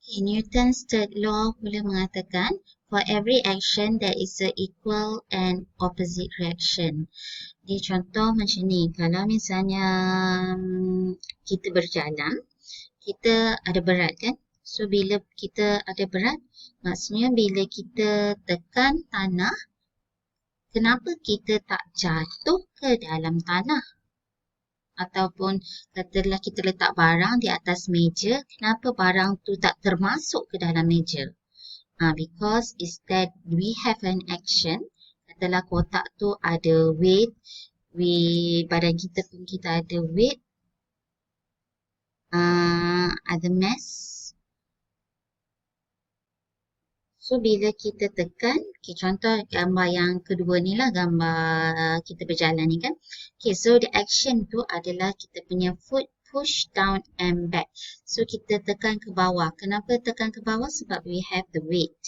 Okay, Newton's third law boleh mengatakan for every action there is a equal and opposite reaction. Dia contoh macam ni, kalau misalnya kita berjalan, kita ada berat kan? So bila kita ada berat, maksudnya bila kita tekan tanah, kenapa kita tak jatuh ke dalam tanah? Ataupun katalah kita letak barang di atas meja, kenapa barang tu tak termasuk ke dalam meja? Because instead we have an action, katalah kotak tu ada weight, badan kita pun kita ada weight, ada mass. So bila kita tekan, okay, contoh gambar yang kedua ni lah, gambar kita berjalan ni kan. Okay, so the action tu adalah kita punya foot push down and back. So kita tekan ke bawah. Kenapa tekan ke bawah? Sebab we have the weight.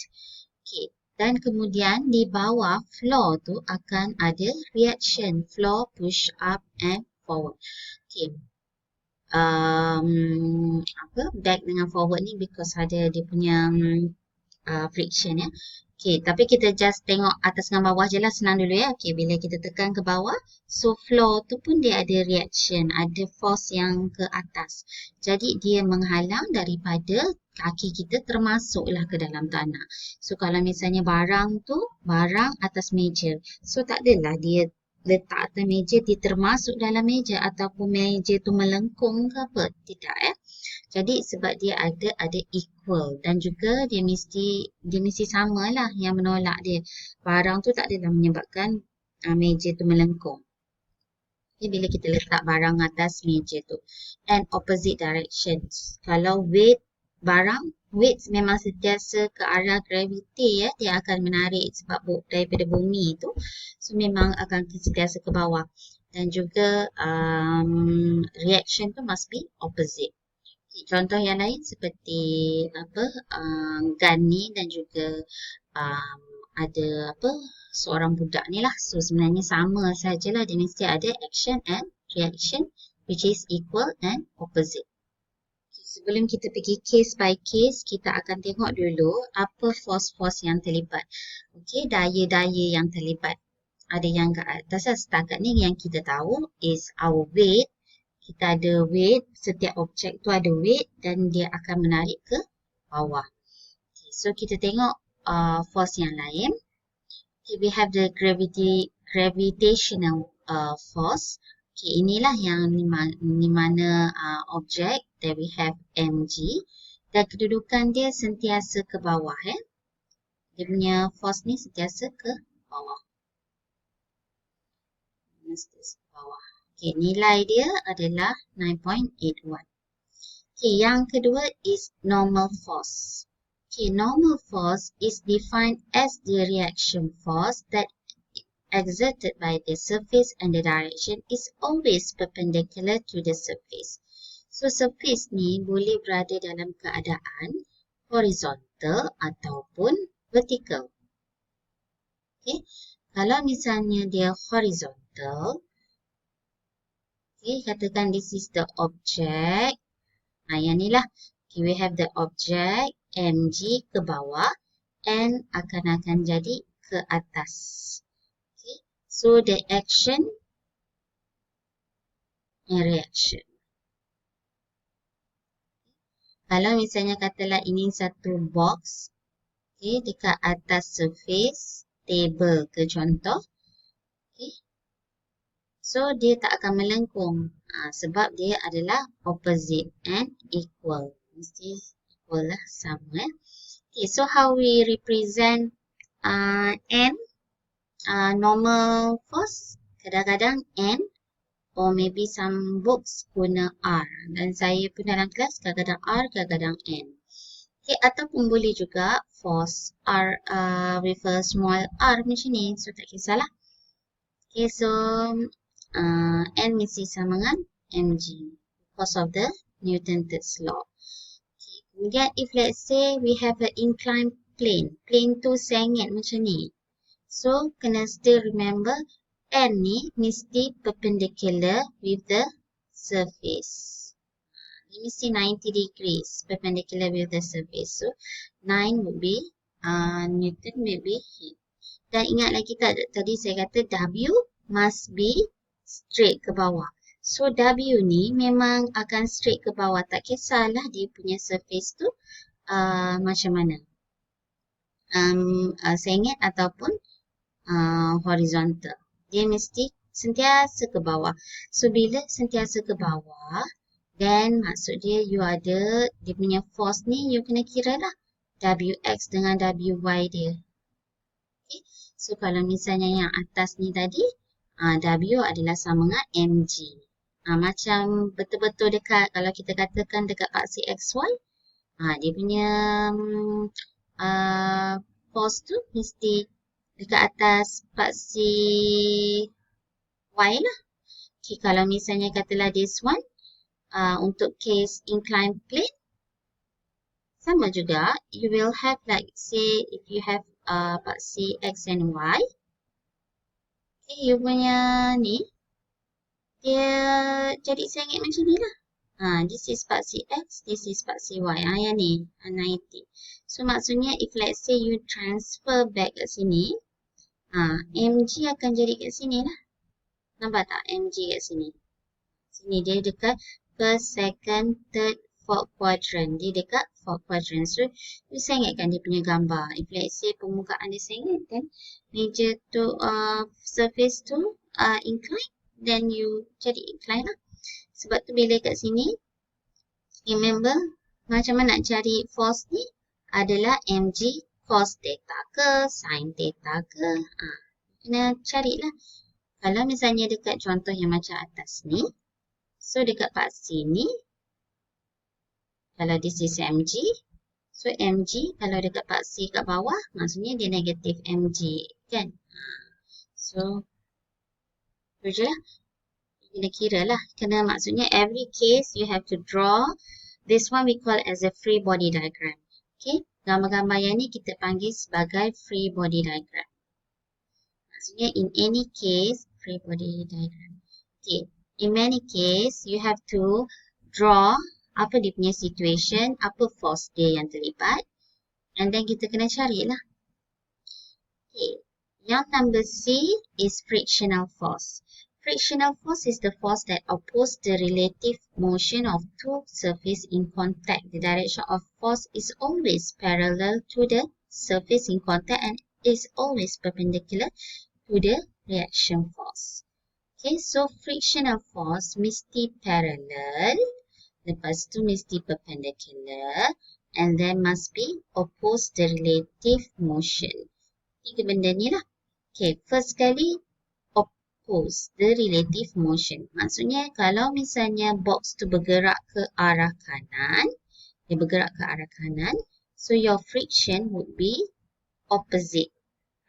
Okay, dan kemudian di bawah floor tu akan ada reaction. Floor push up and forward. Okay. Back dengan forward ni because ada dia punya friction ya. Okay, tapi kita just tengok atas dengan bawah je lah, senang dulu ya. Okay, bila kita tekan ke bawah, so floor tu pun dia ada reaction, ada force yang ke atas. Jadi dia menghalang daripada kaki kita termasuklah ke dalam tanah. So kalau misalnya barang tu, barang atas meja, so tak adalah dia letak atas meja, dia termasuk dalam meja ataupun meja tu melengkung ke apa. Tidak ya. Jadi sebab dia ada equal dan juga dia mesti sama lah yang menolak dia. Barang tu tak adalah menyebabkan meja tu melengkung. Okay, bila kita letak barang atas meja tu. And opposite directions. Kalau barang memang sentiasa ke arah gravity ya, dia akan menarik sebab daripada bumi tu. So memang akan sentiasa ke bawah. Dan juga reaction tu must be opposite. Contoh yang lain seperti gun ni dan juga ada seorang budak ni lah. So sebenarnya sama sajalah, dia mesti ada action and reaction which is equal and opposite. Sebelum kita pergi case by case, kita akan tengok dulu apa force-force yang terlibat. Okay, daya-daya yang terlibat. Ada yang ke atas lah. Setakat ni yang kita tahu is our weight. Kita ada weight, setiap objek tu ada weight dan dia akan menarik ke bawah. Okay, so kita tengok force yang lain. Okay, we have the gravitational force. Okay, inilah yang ni mana objek that we have mg dan kedudukan dia sentiasa ke bawah ya. Dia punya force ni sentiasa ke bawah. Sentiasa ke bawah. Okay, nilai dia adalah 9.81. Okay, yang kedua is normal force. Okay, normal force is defined as the reaction force that exerted by the surface and the direction is always perpendicular to the surface. So, surface ni boleh berada dalam keadaan horizontal ataupun vertical. Okay, kalau misalnya dia horizontal, okay, katakan this is the object. Yang ni lah. Okay, we have the object mg ke bawah and akan jadi ke atas. Okay, so the action and reaction. Kalau misalnya katalah ini satu box, okay, dekat atas surface table ke contoh. Okay, so dia tak akan melengkung sebab dia adalah opposite and equal. Mesti equal lah, sama. Okay, so how we represent N? Normal force, kadang-kadang N or maybe some books guna R. Dan saya pun dalam kelas kadang-kadang R, kadang-kadang N. Okay, ataupun boleh juga force R with a small r macam ni. So tak kisahlah. Okay, so N mesti sama dengan mg because of the Newton's law. Okay, kemudian if let's say we have an inclined plane. Plane tu sengit macam ni. So kena still remember N ni mesti perpendicular with the surface. Ini mesti 90 degrees perpendicular with the surface. So 9 would be Newton will be heat. Dan ingat lagi tadi saya kata W must be straight ke bawah. So W ni memang akan straight ke bawah. Tak kisahlah dia punya surface tu macam mana. Sengit ataupun horizontal. Dia mesti sentiasa ke bawah. So bila sentiasa ke bawah, then maksud dia you ada dia punya force ni you kena kira lah WX dengan WY dia. Okay. So kalau misalnya yang atas ni tadi W adalah sama dengan mg. Macam betul-betul dekat kalau kita katakan dekat paksi XY, dia punya force tu mesti dekat atas paksi Y lah. Okay, kalau misalnya katalah this one, untuk case inclined plane, sama juga, you will have like, say, if you have paksi X and Y, okay, you punya ni, dia jadi sengit macam ni lah. This is paksi X, this is paksi Y. Yang ni, 90. So, maksudnya, if let's say you transfer back kat sini, mg akan jadi kat sini lah. Nampak tak mg kat sini? Sini dia dekat first, second, third, fourth quadrant. Dia dekat fourth quadrant. So, you sengitkan dia punya gambar. If let's say permukaan dia sengit, then meja tu, surface tu incline, then you jadi incline lah. Sebab tu bila kat sini, remember macam mana nak cari force ni adalah mg cos theta ke, sin theta ke. Kena carilah. Kalau misalnya dekat contoh yang macam atas ni, so dekat paksi ni, kalau this is mg, so mg kalau dekat paksi kat bawah, maksudnya dia negatif mg kan. So, tu je lah. Kena kira lah. Kena maksudnya every case you have to draw. This one we call as a free body diagram. Okay. Gambar-gambar yang ni kita panggil sebagai free body diagram. Maksudnya in any case, free body diagram. Okay. In many case, you have to draw apa dia punya situation, apa force dia yang terlibat. And then kita kena carilah. Okay. Yang number C is frictional force. Frictional force is the force that opposes the relative motion of two surfaces in contact. The direction of force is always parallel to the surface in contact and is always perpendicular to the reaction force. Okay, so frictional force mesti parallel, lepas tu mesti perpendicular, and then must be oppose the relative motion. Tiga benda ni lah. Okay, first sekali, oppose the relative motion. Maksudnya kalau misalnya box tu bergerak ke arah kanan, dia bergerak ke arah kanan, so your friction would be opposite.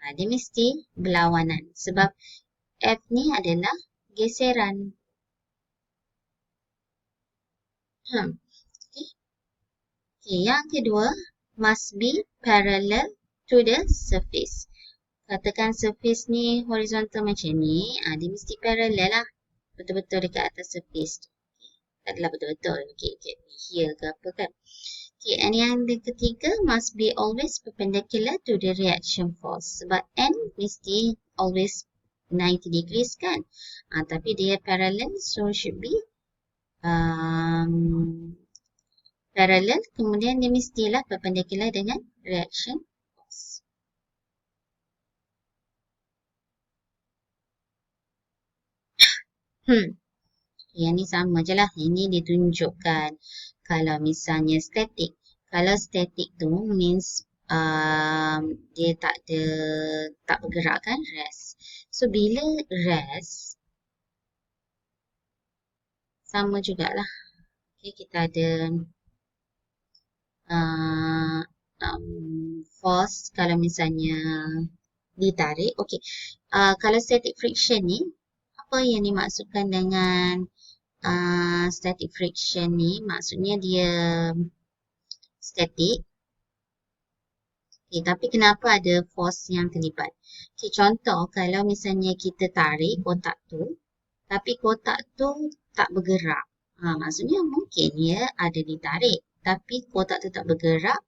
Dia mesti berlawanan sebab F ni adalah geseran. Okay. Okay, yang kedua, must be parallel to the surface. Katakan surface ni horizontal macam ni, dia mesti parallel lah. Betul-betul dekat atas surface tu. Tak adalah betul-betul. Okay, here ke apa kan. Okay, and yang ketiga, must be always perpendicular to the reaction force. Sebab N mesti always 90 degrees kan. Tapi dia parallel, so should be parallel. Kemudian dia mestilah perpendicular dengan reaction force. Yang ni sama je lah. Ini ditunjukkan kalau misalnya static. Kalau static tu means dia tak bergerak kan, rest. So bila rest, sama jugalah. Okay, kita ada force kalau misalnya ditarik. Okay, kalau static friction ni, apa yang dimaksudkan dengan static friction ni? Maksudnya dia static. Okay, tapi kenapa ada force yang terlibat? Okay, contoh kalau misalnya kita tarik kotak tu, tapi kotak tu tak bergerak. Maksudnya mungkin ia ada ditarik, tapi kotak tu tak bergerak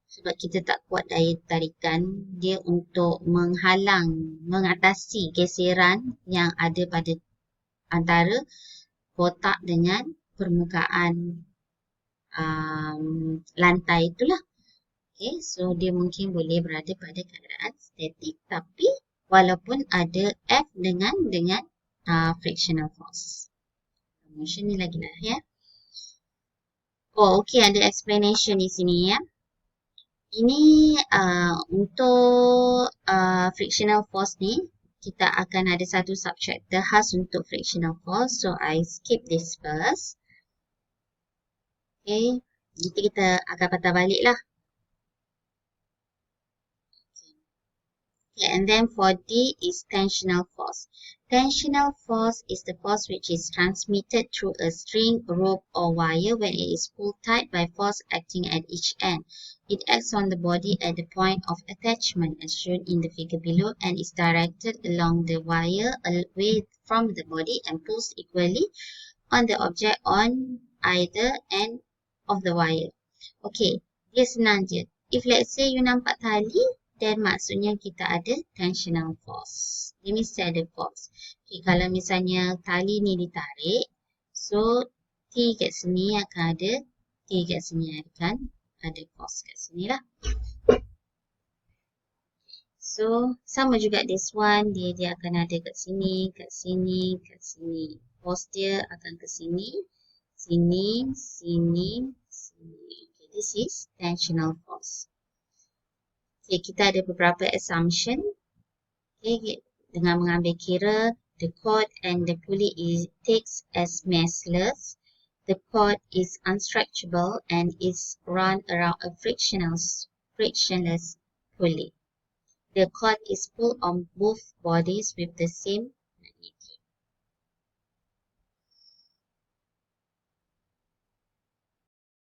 sebab kita tak kuat daya tarikan dia untuk menghalang, mengatasi geseran yang ada pada antara kotak dengan permukaan lantai itulah. Okay, so dia mungkin boleh berada pada keadaan statik tapi walaupun ada F dengan frictional force. Motion ni lagi lah ya. Oh, okay, ada explanation di sini ya. Ini untuk frictional force ni, kita akan ada satu subchapter khas untuk frictional force. So, I skip this first. Okay, nanti kita akan patah balik lah. Okay, and then for D is tensional force. Tensional force is the force which is transmitted through a string, rope or wire when it is pulled tight by force acting at each end. It acts on the body at the point of attachment as shown in the figure below and is directed along the wire away from the body and pulls equally on the object on either end of the wire. Okay, dia senang je. If let's say you nampak tali, then maksudnya kita ada tensional force. Dia mesti ada force. Okay, kalau misalnya tali ni ditarik, so T kat sini akan ada, T kat sini akan ada force kat sini lah. So, sama juga this one, dia akan ada kat sini, kat sini, kat sini. Force dia akan ke sini, sini, sini, sini. Okay, this is tensional force. Okay, kita ada beberapa assumption. Okay, dengan mengambil kira the cord and the pulley takes as massless. The cord is unstretchable and is run around a frictionless pulley. The cord is pulled on both bodies with the same